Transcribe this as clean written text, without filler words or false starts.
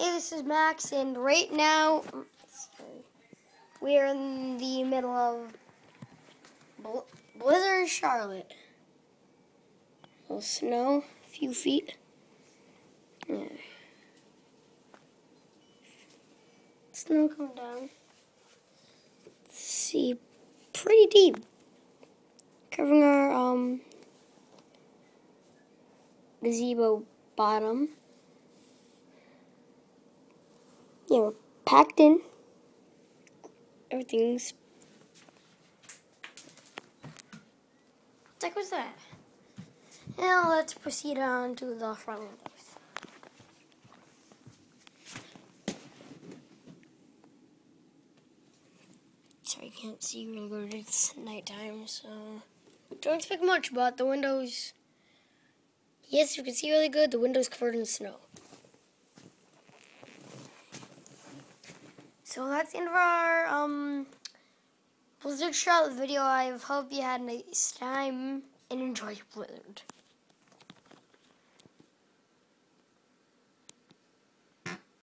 Hey, this is Max, and right now we're in the middle of Blizzard Charlotte. A little snow, a few feet. Yeah. Snow coming down. See, pretty deep. Covering our gazebo bottom. Yeah, we're packed in. Everything's. What the heck was that? Now let's proceed on to the front windows. Sorry, I can't see really good. It's nighttime, so don't expect much. But the windows, yes, you can see really good. The windows covered in snow. So that's the end of our Blizzard Charlotte video. I hope you had a nice time and enjoy Blizzard.